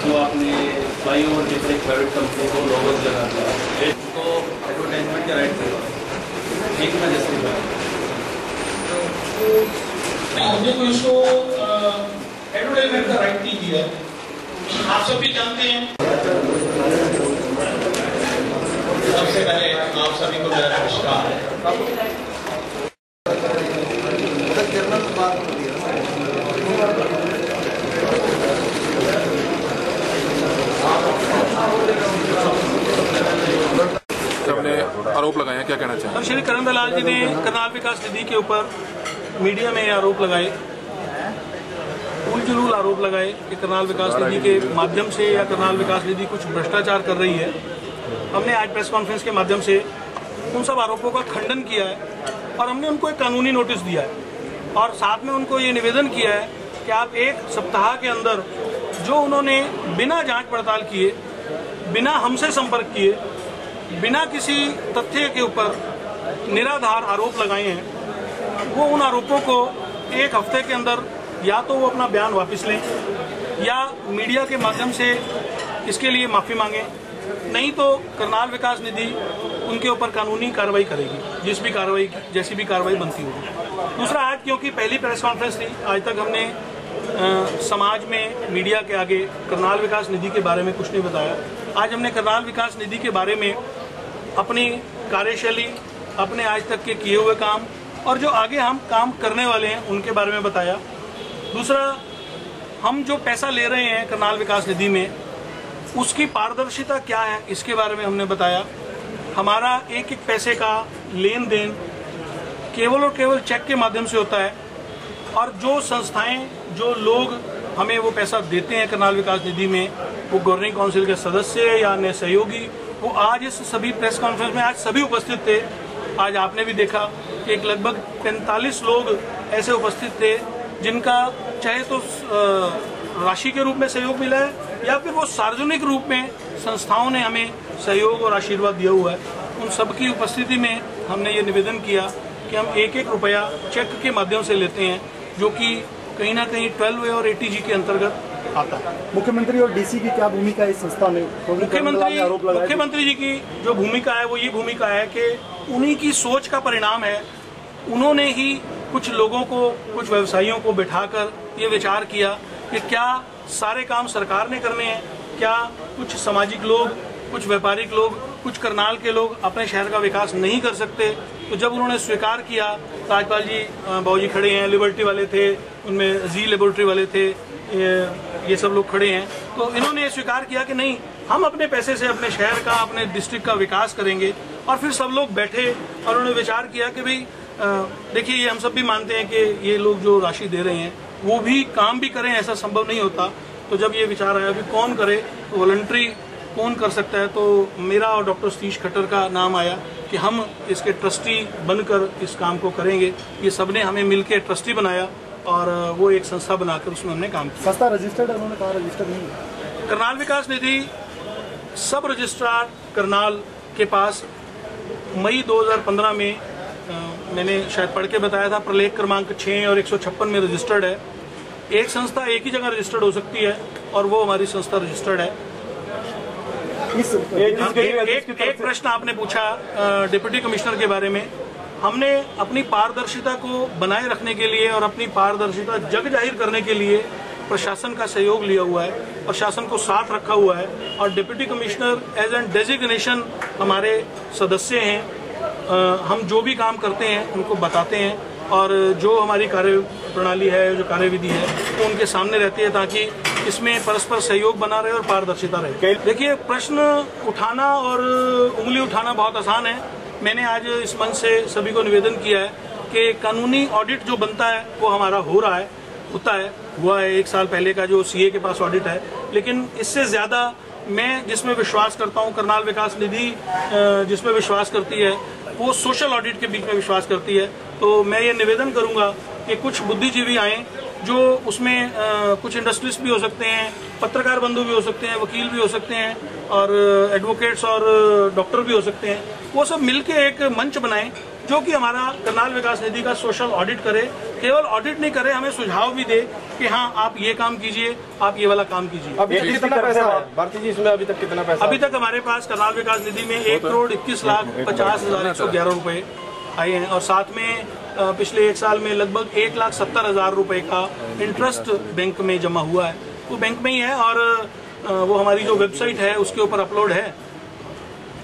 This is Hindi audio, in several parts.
जो आपने फ्लाईओवर के ऊपर एक प्राइवेट कंपनी को लोगो लगा दिया, इसको एडवर्टाइजमेंट के राइट करवा एक ना जैसे हमने तो इसको एडवर्टाइजमेंट का राइट नहीं दिया। आप सब भी जानते हैं। सबसे पहले आप सभी को मेरा नमस्कार। हमने आरोप लगाए हैं, क्या कहना चाहिए? श्री करण दलाल जी ने करनाल विकास निधि के ऊपर मीडिया में आरोप लगाए, उलझुल आरोप लगाए कि करनाल विकास निधि के माध्यम से या करनाल विकास निधि कुछ भ्रष्टाचार कर रही है। हमने आज प्रेस कॉन्फ्रेंस के माध्यम से उन सब आरोपों का खंडन किया है और हमने उनको एक कानूनी नोटिस दिया है और साथ में उनको ये निवेदन किया है कि आप एक सप्ताह के अंदर जो उन्होंने बिना जांच पड़ताल किए, बिना हमसे संपर्क किए, बिना किसी तथ्य के ऊपर निराधार आरोप लगाए हैं, वो उन आरोपों को एक हफ्ते के अंदर या तो वो अपना बयान वापस लें या मीडिया के माध्यम से इसके लिए माफी मांगें, नहीं तो करनाल विकास निधि उनके ऊपर कानूनी कार्रवाई करेगी, जैसी भी कार्रवाई बनती होगी। दूसरा, आज क्योंकि पहली प्रेस कॉन्फ्रेंस थी, आज तक हमने समाज में मीडिया के आगे करनाल विकास निधि के बारे में कुछ नहीं बताया। आज हमने करनाल विकास निधि के बारे में अपनी कार्यशैली, अपने आज तक के किए हुए काम और जो आगे हम काम करने वाले हैं उनके बारे में बताया। दूसरा, हम जो पैसा ले रहे हैं करनाल विकास निधि में उसकी पारदर्शिता क्या है इसके बारे में हमने बताया। हमारा एक एक पैसे का लेन देन केवल और केवल चेक के माध्यम से होता है और जो संस्थाएं, जो लोग हमें वो पैसा देते हैं करनाल विकास निधि में, वो गवर्निंग काउंसिल के सदस्य या अन्य सहयोगी, वो आज इस सभी प्रेस कॉन्फ्रेंस में आज सभी उपस्थित थे। आज आपने भी देखा कि एक लगभग 45 लोग ऐसे उपस्थित थे जिनका चाहे तो राशि के रूप में सहयोग मिला है या फिर वो सार्वजनिक रूप में संस्थाओं ने हमें सहयोग और आशीर्वाद दिया हुआ है। उन सबकी उपस्थिति में हमने ये निवेदन किया कि हम एक एक रुपया चेक के माध्यम से लेते हैं, जो कि कहीं ना कहीं 12A और ATG के अंतर्गत आता है। मुख्यमंत्री और डीसी की क्या भूमिका है इस संस्था में? मुख्यमंत्री जी की जो भूमिका है वो ये भूमिका है कि उन्हीं की सोच का परिणाम है। उन्होंने ही कुछ लोगों को, कुछ व्यवसायियों को बिठाकर ये विचार किया कि क्या सारे काम सरकार ने करने हैं, क्या कुछ सामाजिक लोग, कुछ व्यापारिक लोग, कुछ करनाल के लोग अपने शहर का विकास नहीं कर सकते। तो जब उन्होंने स्वीकार किया, राजपाल जी बाबूजी खड़े हैं, लिबर्टी वाले थे, उनमें जी लेबोरेटरी वाले थे, ये सब लोग खड़े हैं, तो इन्होंने स्वीकार किया कि नहीं, हम अपने पैसे से अपने शहर का, अपने डिस्ट्रिक्ट का विकास करेंगे। और फिर सब लोग बैठे और उन्होंने विचार किया कि भाई देखिए, ये हम सब भी मानते हैं कि ये लोग जो राशि दे रहे हैं वो भी काम भी करें, ऐसा संभव नहीं होता। तो जब ये विचार आया अभी कौन करे, तो वॉलंटरी कौन कर सकता है, तो मेरा और डॉक्टर सतीश खट्टर का नाम आया कि हम इसके ट्रस्टी बनकर इस काम को करेंगे। ये सबने हमें मिलकर ट्रस्टी बनाया और वो एक संस्था बनाकर उसमें हमने काम किया। संस्था रजिस्टर्ड है? उन्होंने कहा रजिस्टर्ड नहीं है। करनाल विकास निधि सब रजिस्ट्रार करनाल के पास मई 2015 में मैंने शायद पढ़ के बताया था, प्रलेख क्रमांक 6 और 156 में रजिस्टर्ड है। एक संस्था एक ही जगह रजिस्टर्ड हो सकती है और वो हमारी संस्था रजिस्टर्ड है। एक प्रश्न आपने पूछा डिप्टी कमिश्नर के बारे में। हमने अपनी पारदर्शिता को बनाए रखने के लिए और अपनी पारदर्शिता जग जाहिर करने के लिए प्रशासन का सहयोग लिया हुआ है, प्रशासन को साथ रखा हुआ है और deputy commissioner as an designation हमारे सदस्य हैं। हम जो भी काम करते हैं उनको बताते हैं और जो हमारी कार्य प्रणाली है, जो कार्यविधि है, वो उनके सामने रहती है ताकि इसमें परस्पर सहयोग बना रहे और पारदर्शिता रहे। देखिए, प्रश्न उठाना और उंगली उठाना बहुत आसान है। मैंने आज इस मंच से सभी को निवेदन किया है कि कानूनी ऑडिट जो बनता है वो हमारा हो रहा है, होता है, हुआ है 1 साल पहले का जो CA के पास ऑडिट है। लेकिन इससे ज्यादा मैं जिसमें विश्वास करता हूँ, करनाल विकास निधि जिसमें विश्वास करती है, वो सोशल ऑडिट के बीच में विश्वास करती है। तो मैं ये निवेदन करूंगा कि कुछ बुद्धिजीवी आए जो उसमें कुछ इंडस्ट्रिस्ट भी हो सकते हैं, पत्रकार बंधु भी हो सकते हैं, वकील भी हो सकते हैं और एडवोकेट्स और डॉक्टर भी हो सकते हैं। वो सब मिलके एक मंच बनाएं जो कि हमारा करनाल विकास निधि का सोशल ऑडिट करे, केवल ऑडिट नहीं करे, हमें सुझाव भी दे कि हाँ आप ये काम कीजिए, आप ये वाला काम कीजिए। अभी तक कितना पैसा भारती जी इसमें अभी तक कितना पैसा? अभी तक हमारे पास करनाल विकास निधि में 1,21,50,111 रुपए आए हैं और साथ में पिछले एक साल में लगभग 1,70,000 रुपए का इंटरेस्ट बैंक में जमा हुआ है। वो बैंक में ही है और वो हमारी जो वेबसाइट है उसके ऊपर अपलोड है।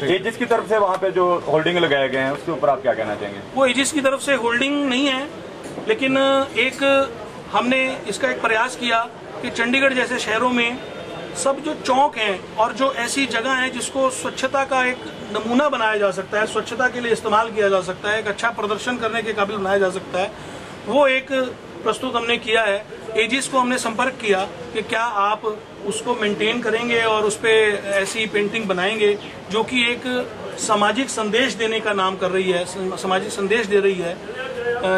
एजिस की तरफ से वहाँ पे जो होल्डिंग लगाए गए हैं उसके ऊपर आप क्या कहना चाहेंगे? वो एजिस की तरफ से होल्डिंग नहीं है, लेकिन एक हमने इसका एक प्रयास किया कि चंडीगढ़ जैसे शहरों में सब जो चौक हैं और जो ऐसी जगह हैं जिसको स्वच्छता का एक नमूना बनाया जा सकता है, स्वच्छता के लिए इस्तेमाल किया जा सकता है, एक अच्छा प्रदर्शन करने के काबिल बनाया जा सकता है, वो एक प्रस्तुत हमने किया है। एजिस को हमने संपर्क किया कि क्या आप उसको मेंटेन करेंगे और उस पर ऐसी पेंटिंग बनाएंगे जो कि एक सामाजिक संदेश देने का नाम कर रही है, सामाजिक संदेश दे रही है।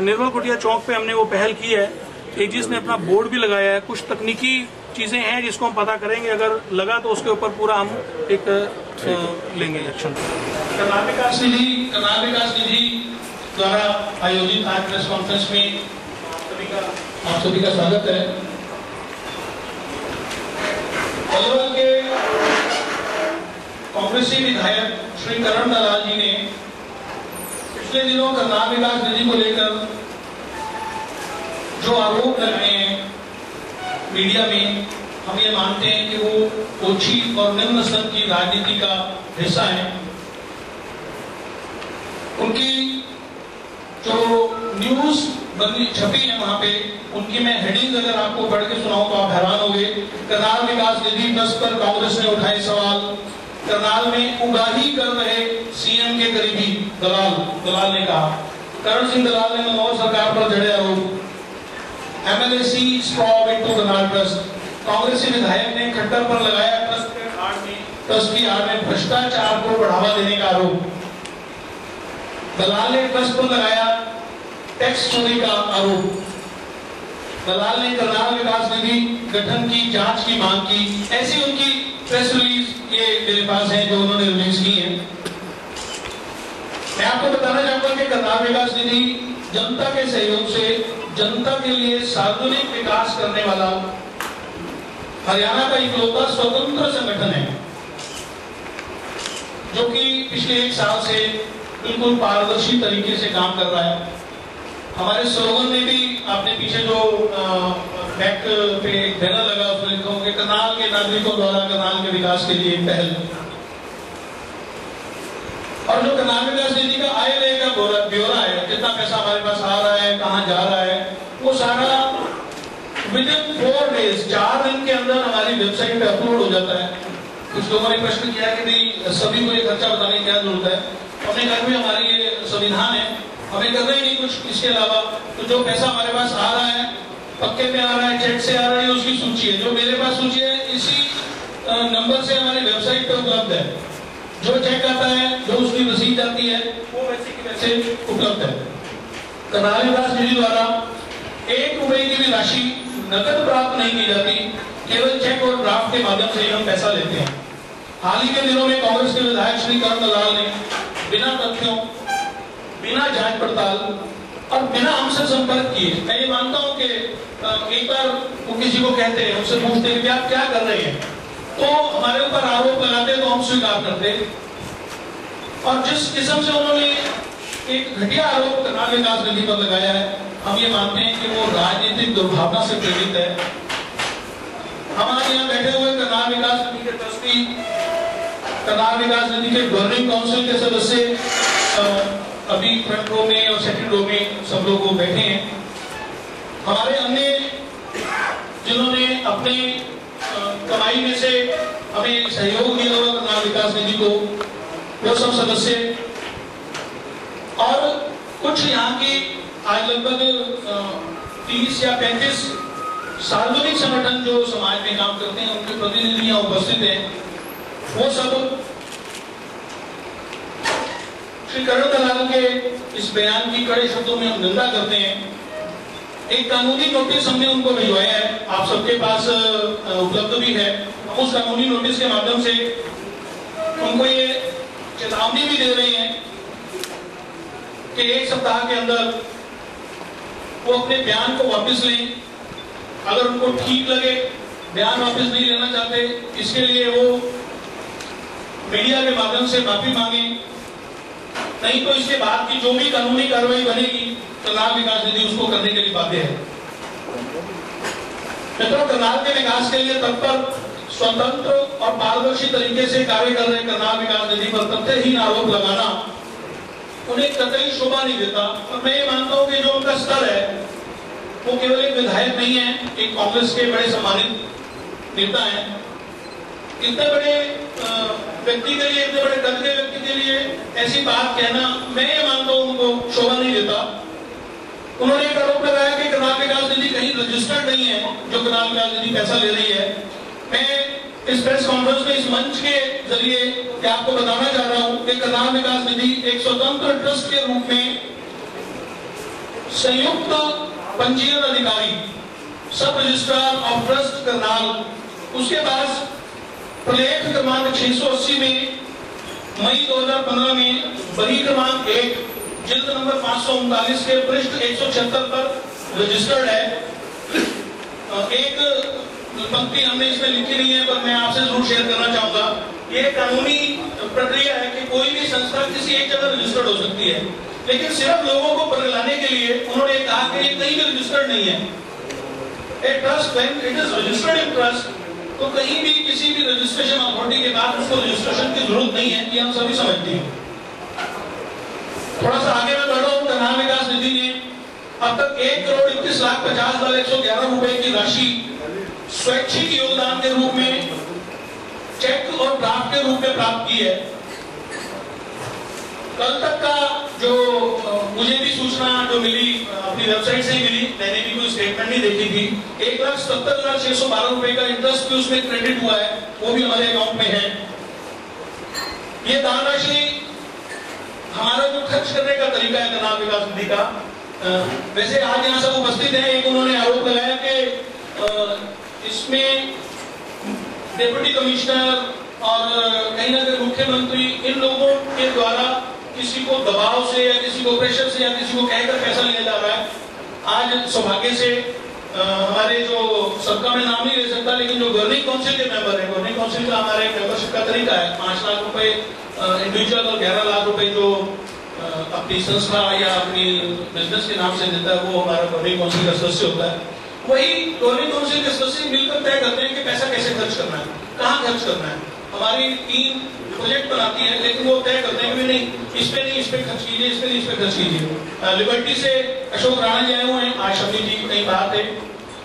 निर्मल कुटिया चौक पे हमने वो पहल की है। एजिस ने अपना बोर्ड भी लगाया है। कुछ तकनीकी चीजें हैं जिसको हम पता करेंगे, अगर लगा तो उसके ऊपर पूरा हम एक लेंगे एक्शन। करनाल विकास निधि द्वारा आयोजित आज प्रेस कॉन्फ्रेंस में आप सभी का स्वागत है। अलवर के कांग्रेसी विधायक श्री करण दलाल जी ने पिछले दिनों करनाल विकास निधि को लेकर जो आरोप लगाए हैं मीडिया में, हम ये मानते हैं कि वो ओछी और निम्न स्तर की राजनीति का हिस्सा है। उनकी जो न्यूज बंदी छपी है वहां पे, उनकी मैं हेडिंग अगर आपको पढ़ के सुनाऊं तो आप हैरान होंगे। करनाल विकास निधि ट्रस्ट पर कांग्रेस ने उठाए सवाल, करनाल में उगाही कर रहे सीएम के करीबी दलाल ने कहा। करण सिंह दलाल ने मनमोहन सरकार पर जड़े आरोप। MLAC strobe into Karnal trust. कांग्रेसी विधायक ने खट्टर पर लगाया ट्रस्ट की आड़ में भ्रष्टाचार को बढ़ावा देने का आरोप। दलाल ने ट्रस्ट पर लगाया टैक्स चोरी का आरोप। दलाल ने करनाल विकास निधि गठन की जांच की मांग की। ऐसी उनकी प्रेस रिलीज ये मेरे पास है जो उन्होंने रिलीज की है। मैं आपको बताना चाहूंगा कि करनाल विकास निधि जनता के सहयोग से जनता के लिए सार्वजनिक विकास करने वाला हरियाणा का इकलौता स्वतंत्र संगठन है जो कि पिछले एक साल से बिल्कुल पारदर्शी तरीके से काम कर रहा है। हमारे स्लोगन में भी आपने पीछे जो बैक पे एक बैनर लगा उसमें लिखा होगा करनाल के नागरिकों द्वारा करनाल के विकास के लिए पहल। और जो करनाल विकास निधि का आय व्यय का ब्यौरा है, कितना पैसा हमारे पास आ रहा है, कहाँ जा रहा है, वो सारा विदिन 4 डेज 4 दिन के अंदर हमारी वेबसाइट पे अपलोड हो जाता है। कुछ लोगों ने प्रश्न किया कि भाई सभी को ये खर्चा बताने की क्या जरूरत है। हमने कहा भी हमारे ये संविधान है, हमें करना ही नहीं कुछ इसके अलावा। तो जो पैसा हमारे पास आ रहा है, पक्के पे आ रहा है, चेक से आ रहा है, उसकी सूची है। जो मेरे पास सूची है इसी नंबर से हमारी वेबसाइट पे उपलब्ध है। जो चेक आता है, जो उसकी रसीद आती है, वो वैसे की वैसे उपलब्ध है। करनाल विकास निधि द्वारा 1 रुपए की भी राशि नकद प्राप्त नहीं की जाती, केवल चेक और ड्राफ्ट के माध्यम से हम पैसा लेते हैं। हाल ही के दिनों में कांग्रेस के विधायक श्री करण दलाल ने बिना तथ्यों, बिना जांच पड़ताल और बिना हमसे संपर्क किए, मैं ये मानता हूं कि एक बार वो किसी को कहते हैं, उनसे पूछते हैं कि आप क्या कर रहे हैं, तो हमारे ऊपर आरोप लगाते तो हम स्वीकार करते। और जिस किस्म से उन्होंने एक घटिया आरोप करनाल विकास निधि पर लगाया है, हम ये मानते हैं कि वो राजनीतिक दुर्भावना से प्रेरित है। हमारे यहाँ बैठे हुए करनाल विकास निधि के ट्रस्टी, करनाल विकास निधि के गवर्निंग काउंसिल के सदस्य अभी फ्रंट रो में और सेकंड रो में सब लोग बैठे हैं। हमारे अन्य जिन्होंने अपने कमाई में से हमें सहयोग दिया हुआ करनाल विकास निधि को, वो सब सदस्य और कुछ यहाँ की आज लगभग 30 या 35 सार्वजनिक संगठन जो समाज में काम करते हैं, उनके प्रतिनिधि यहाँ उपस्थित हैं। वो सब श्री करण दलाल के इस बयान की कड़े शब्दों में हम निंदा करते हैं। एक कानूनी नोटिस हमने उनको भिजवाया है, आप सबके पास उपलब्ध भी है। हम उस कानूनी नोटिस के माध्यम से उनको ये चेतावनी भी दे रहे हैं कि 1 सप्ताह के अंदर वो अपने बयान को वापस लें। अगर उनको ठीक लगे बयान वापस नहीं लेना चाहते, इसके लिए वो मीडिया के माध्यम से माफी मांगे, नहीं तो इसके बाद की जो भी कानूनी कार्रवाई बनेगी करनाल विकास निधि उसको करने के लिए बाध्य है। मित्रों, करनाल के विकास के लिए तत्पर, स्वतंत्र और पारदर्शी तरीके से कार्य कर रहे करनाल विकास निधि पर तथ्यहीन आरोप लगाना उन्हें कतई शोभा नहीं देता। और मैं ये मानता हूं कि जो उनका स्तर है वो केवल एक विधायक नहीं है, एक कांग्रेस के बड़े सम्मानित नेता हैं। इतने बड़े व्यक्ति के लिए, इतने बड़े कद के व्यक्ति के लिए ऐसी बात कहना, मैं ये मानता हूं उनको शोभा नहीं देता। उन्होंने एक आरोप लगाया कि करनाल विकास निधि कहीं रजिस्टर्ड नहीं है, जो करनाल विकास निधि पैसा ले रही है। मैं इस प्रेस कॉन्फ्रेंस में इस मंच के जरिए आपको बताना चाह रहा हूं कि करनाल विकास निधि एक स्वतंत्र ट्रस्ट के रूप में संयुक्त पंजीयन अधिकारी, सब रजिस्ट्रार ऑफ ट्रस्ट करनाल, उसके पास प्रलेख क्रमांक 680 में मई 2015 में बही क्रमांक 1 जिल्द नंबर 539 के पृष्ठ 176 पर रजिस्टर्ड है। एक पंक्ति हमने इसमें लिखी नहीं है, पर मैं आपसे जरूर शेयर करना चाहूंगा। ये कानूनी प्रक्रिया है कि कोई भी संस्था किसी एक जगह रजिस्टर्ड हो सकती है, लेकिन सिर्फ लोगों को बरगलाने के लिए उन्होंने कहा कि ये कहीं भी रजिस्टर्ड नहीं है। A trust when it is registered in trust, तो कहीं भी किसी भी रजिस्ट्रेशन अथॉरिटी के बाद उसको रजिस्ट्रेशन की जरूरत नहीं है, ये हम सभी समझते हैं। थोड़ा सा आगे मैं बढ़ रहा हूं। करनाल विकास निधि ने अब तक 1,21,50,111 रुपए की राशि स्वैच्छिक योगदान के रूप में, चेक और ड्राफ्ट के रूप में प्राप्त की है। कल तक का जो मुझे भी सूचना जो मिली अपनी वेबसाइट से ही मिली, मैंने भी कोई स्टेटमेंट नहीं देखी थी, 1,70,612 रुपए का इंटरेस्ट भी उसमें क्रेडिट हुआ है, वो भी हमारे अकाउंट में है। ये दान राशि हमारा जो खर्च करने का तरीका है करनाल विकास निधि का, वैसे आज यहाँ सब उपस्थित हैं। एक उन्होंने आरोप लगाया कि इसमें डिप्टी कमिश्नर और कहीं ना कहीं मुख्यमंत्री, इन लोगों के द्वारा किसी को दबाव से या किसी को प्रेशर से या किसी को कहकर पैसा लिया जा रहा है। आज सौभाग्य से हमारे जो सबका मैं नाम नहीं ले सकता, लेकिन जो गवर्निंग काउंसिल के मेंबर है, गवर्निंग काउंसिल का हमारे मेंबरशिप का तरीका है 5 लाख रुपए इंडिविजुअल और 11 लाख रुपए जो अपनी संस्था या अपनी बिजनेस के नाम से देता है, वो हमारा गवर्निंग काउंसिल का सदस्य होता है। वही गवर्निंग काउंसिल के सदस्य मिलकर तय करते हैं कि पैसा कैसे खर्च करना है, कहाँ खर्च करना है। हमारी टीम प्रोजेक्ट बनाती है, लेकिन वो तय करते हैं कि नहीं इस पे नहीं, इस पे खर्च कीजिए, इस पे नहीं, इस पे खर्च कीजिए। लिबर्टी से अशोक राणा जी आए हुए हैं, आज शमी जी कहीं बात है,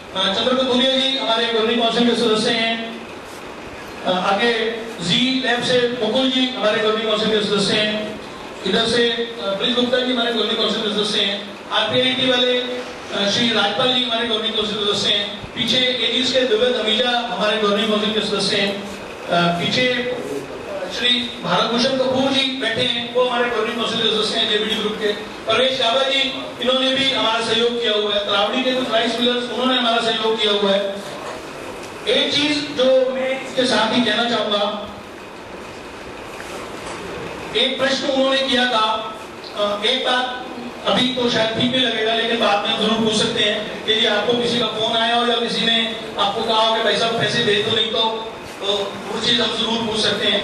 चंद्रकतुलिया जी हमारे गवर्निंग काउंसिल के सदस्य हैं, आगे जी लैब से मुकुल जी हमारे गवर्निंग काउंसिल के सदस्य हैं, इधर से ब्रिज गुप्ता जी हमारे गवर्निंग काउंसिल के सदस्य हैं, आरपीआईटी वाले श्री राजपाल जी हमारे गवर्निंग काउंसिल के सदस्य हैं, पीछे एजीज के दिव्य हमीजा हमारे गवर्निंग काउंसिल के सदस्य हैं, पीछे श्री भारत भूषण कपूर जी बैठे हैं, वो हमारे गवर्निंग काउंसिल के सदस्य हैं जेबीडी ग्रुप के, परवेश याबा जी इन्होंने भी हमारा सहयोग किया हुआ है, तरावड़ी के कुछ राइस मिलर्स उन्होंने हमारा सहयोग किया हुआ है। एक चीज जो मैं इसके साथ ही कहना चाहूंगा, एक प्रश्न उन्होंने किया था, एक बात अभी तो शायद ठीक नहीं लगेगा, लेकिन बाद में जरूर पूछ सकते हैं कि जी आपको किसी का फोन आया हो या किसी ने आपको कहा हो कि भाई साहब पैसे दे दो, नहीं तो वो चीज हम जरूर पूछ सकते हैं।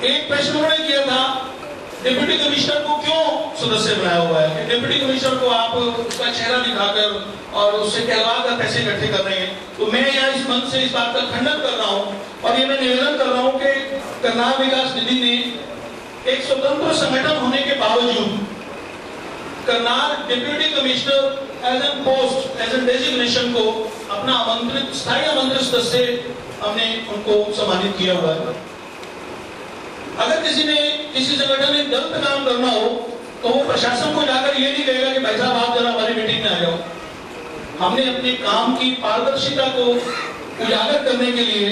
एक प्रश्न उन्होंने किया था, डिप्टी कमिश्नर को क्यों सदस्य बनाया हुआ है, डिप्टी कमिश्नर को आप उसका चेहरा दिखाकर और उससे कहलवा कर पैसे इकट्ठे कर रहे हैं। तो मैं यहाँ इस मंच से इस बात का खंडन कर रहा हूँ और ये मैं निवेदन कर रहा हूँ कि करनाल विकास निधि ने एक स्वतंत्र संगठन होने के बावजूद Karnal deputy commissioner as an post, as an designation को अपना आमंत्रित, स्थायी आमंत्रित सदस्य हमने उनको सम्मानित किया हुआ है। अगर किसी ने किसी संगठन में गलत काम करना हो तो वो प्रशासन को जाकर ये नहीं कहेगा कि भाई साहब आप जरा हमारी मीटिंग में आ जाओ। हमने अपने काम की पारदर्शिता को उजागर करने के लिए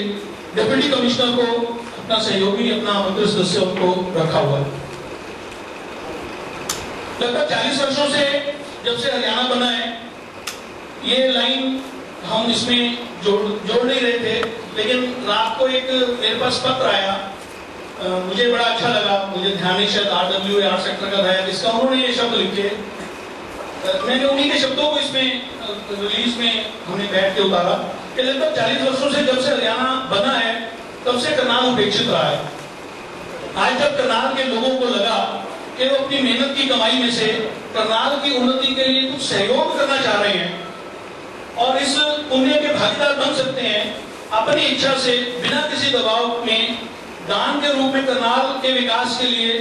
डिप्टी कमिश्नर को अपना सहयोगी, अपना आमंत्रित सदस्य उनको रखा हुआ है। लगभग 40 वर्षों से जब से हरियाणा बना है, ये लाइन हम इसमें जोड़ नहीं रहे थे, लेकिन रात को एक मेरे पास पत्र आया, मुझे बड़ा अच्छा लगा, मुझे ध्यान नहीं शायद RW या R सेक्टर का था, इसका उन्होंने ये शब्द लिखे मैंने उन्हीं के शब्दों को इसमें रिलीज में हमने बैठ के उतारा कि लगभग 40 वर्षों से जब से हरियाणा बना है तब से करनाल उपेक्षित रहा है। आज जब करनाल के लोगों को लगा कि वो अपनी मेहनत की कमाई में से करनाल की उन्नति के लिए कुछ सहयोग करना चाह रहे हैं और इस पुण्य के भागीदार बन सकते हैं, अपनी इच्छा से बिना किसी दबाव में दान के रूप में करनाल के विकास के लिए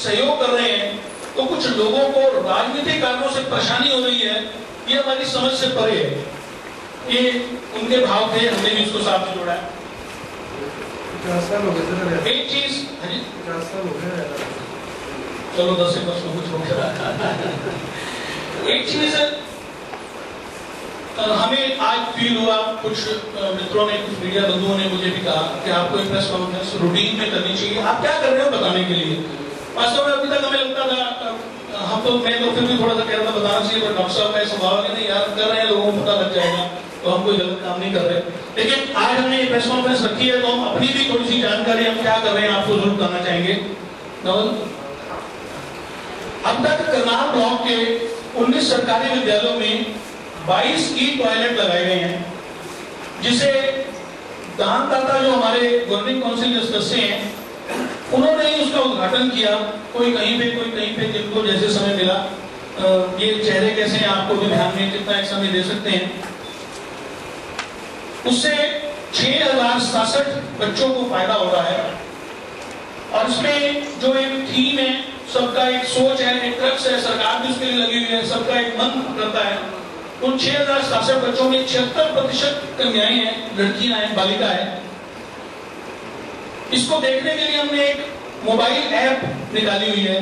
सहयोग कर रहे हैं, तो कुछ लोगों को राजनीतिक कारणों से परेशानी हो रही है, ये हमारी समझ से परे है। ये उनके भाव थे, हमने भी इसको साथ में जोड़ा है। एक चीज चलो 10 से 10 कुछ हो गया। एक चीज हमें आज फील हुआ, कुछ मित्रों ने, कुछ मीडिया बंधुओं ने मुझे भी कहा कि आपको एक प्रेस कॉन्फ्रेंस रूटीन में करनी चाहिए। आप क्या कर रहे हो बताने के लिए। वास्तव में अभी तक हमें लगता था, हम तो मैं तो फिर भी थोड़ा सा कह रहा था बताना चाहिए, पर डॉक्टर साहब का स्वभाव है नहीं यार कर रहे हैं, लोगों को पता लग जाएगा, तो हम कोई गलत काम नहीं कर रहे। लेकिन आज हमने प्रेस कॉन्फ्रेंस रखी है तो हम अपनी भी थोड़ी सी जानकारी हम क्या कर रहे हैं आपको जरूर बताना चाहेंगे। अब तक करनाल ब्लॉक के 19 सरकारी विद्यालयों में 22 ई टॉयलेट लगाए गए हैं, जिसे दानदाता जो हमारे गवर्निंग काउंसिल के सदस्य हैं उन्होंने ही उसका उद्घाटन किया। कोई कहीं पे जिनको जैसे समय मिला, ये चेहरे कैसे हैं आपको भी ध्यान में, कितना एक समय दे सकते हैं। उससे 6067 बच्चों को फायदा हो रहा है और इसमें जो एक थीम है, सबका एक सोच है, एक क्रक्स है, सरकार भी उसके लिए लगी हुई है, सबका एक मन करता है। उन 6067 बच्चों में 76% कन्याएं हैं, लड़कियां हैं, बालिका है। इसको देखने के लिए हमने एक मोबाइल ऐप निकाली हुई है।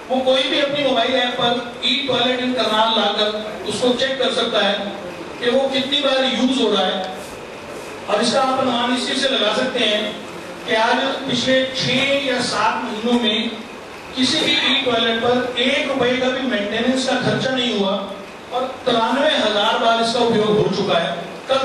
वो कोई भी अपनी मोबाइल ऐप पर ई टॉयलेट इन करनाल लाकर उसको चेक कर सकता है कि वो कितनी बार यूज हो रहा है। और इसका आप अनुमान इस चीज से लगा सकते हैं कि आज पिछले 6 या 7 महीनों में किसी भी ई टॉयलेट पर 1 रुपए का भी मेंटेनेंस का खर्चा नहीं हुआ और 93,000 बार इसका उपयोग हो चुका है। कल